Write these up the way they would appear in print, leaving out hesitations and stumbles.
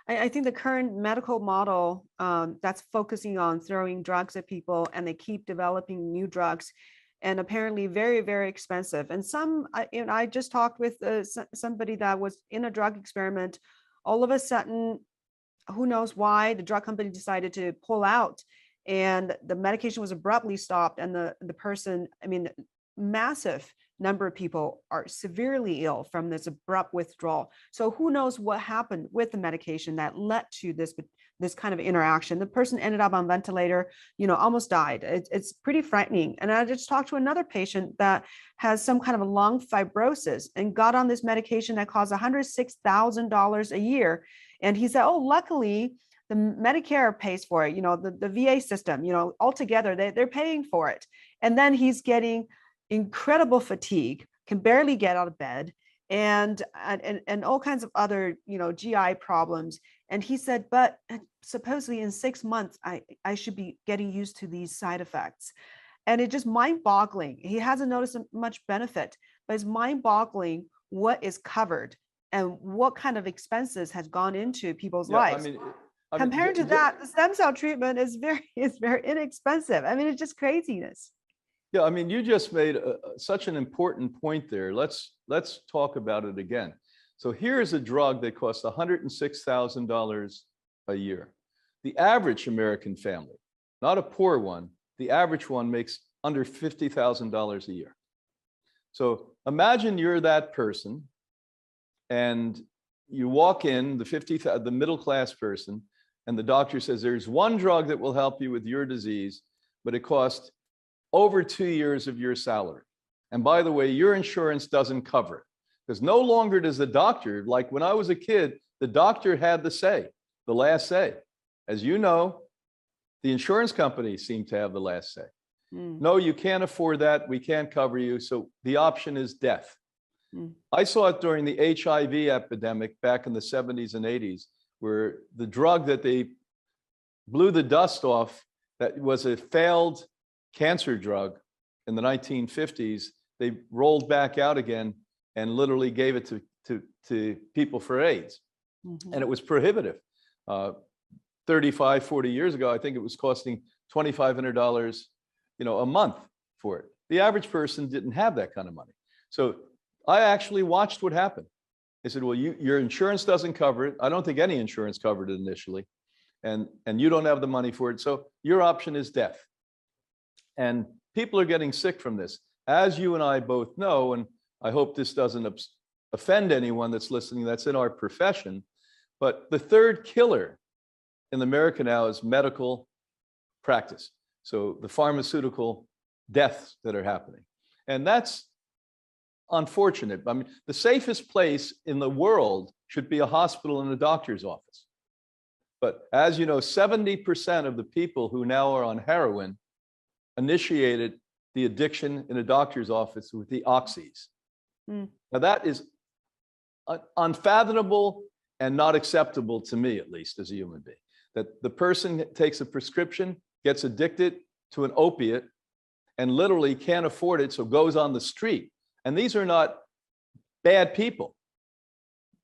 I think the current medical model that's focusing on throwing drugs at people, and they keep developing new drugs, and apparently very, very expensive. And I just talked with somebody that was in a drug experiment. All of a sudden, who knows why, the drug company decided to pull out, and the medication was abruptly stopped. And the person, I mean, massive number of people are severely ill from this abrupt withdrawal. So who knows what happened with the medication that led to this kind of interaction. The person ended up on ventilator, almost died. It's pretty frightening. And I just talked to another patient that has some kind of a lung fibrosis and got on this medication that costs $106,000 a year. And he said, oh, luckily the Medicare pays for it, the VA system, altogether, they're paying for it. And then he's getting incredible fatigue, can barely get out of bed, and all kinds of other, GI problems. And he said, but supposedly in 6 months, I should be getting used to these side effects. And it's just mind-boggling. He hasn't noticed much benefit, but it's mind-boggling what is covered and what kind of expenses has gone into people's lives. Compared to that, the stem cell treatment is very inexpensive. I mean, it's just craziness. Yeah, I mean, you just made such an important point there. Let's talk about it again. So here's a drug that costs $106,000 a year. The average American family, not a poor one, the average one makes under $50,000 a year. So imagine you're that person, and you walk in, the middle-class person, and the doctor says, there's one drug that will help you with your disease, but it costs over 2 years of your salary. And by the way, your insurance doesn't cover it, because no longer does the doctor, like when I was a kid, the doctor had the last say. As you know, the insurance companies seem to have the last say. No, you can't afford that. We can't cover you. So the option is death. I saw it during the HIV epidemic back in the 70s and 80s, where the drug that they blew the dust off, that was a failed cancer drug in the 1950s, they rolled back out again and literally gave it to people for AIDS. And it was prohibitive. 35, 40 years ago, I think it was costing $2,500, a month for it. The average person didn't have that kind of money. So I actually watched what happened. They said, well, your insurance doesn't cover it. I don't think any insurance covered it initially. And you don't have the money for it. So your option is death. And people are getting sick from this, as you and I both know, and I hope this doesn't offend anyone that's listening that's in our profession. But the third killer in America now is medical practice. So the pharmaceutical deaths that are happening. And that's unfortunate. I mean, the safest place in the world should be a hospital and a doctor's office. But as you know, 70% of the people who now are on heroin initiated the addiction in a doctor's office with the oxys. Now that is unfathomable and not acceptable to me, at least as a human being, that the person takes a prescription, gets addicted to an opiate, and literally can't afford it, so goes on the street. And these are not bad people.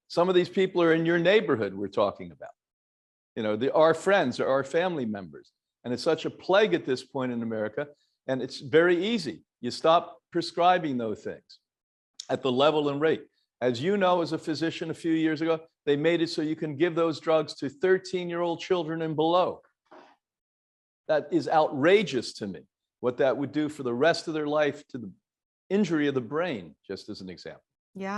Some of these people are in your neighborhood we're talking about. They are friends or our family members. And it's such a plague at this point in America. And it's very easy. You stop prescribing those things at the level and rate. As you know, as a physician a few years ago, they made it so you can give those drugs to 13-year-old children and below. That is outrageous to me, what that would do for the rest of their life to the injury of the brain, just as an example. Yeah.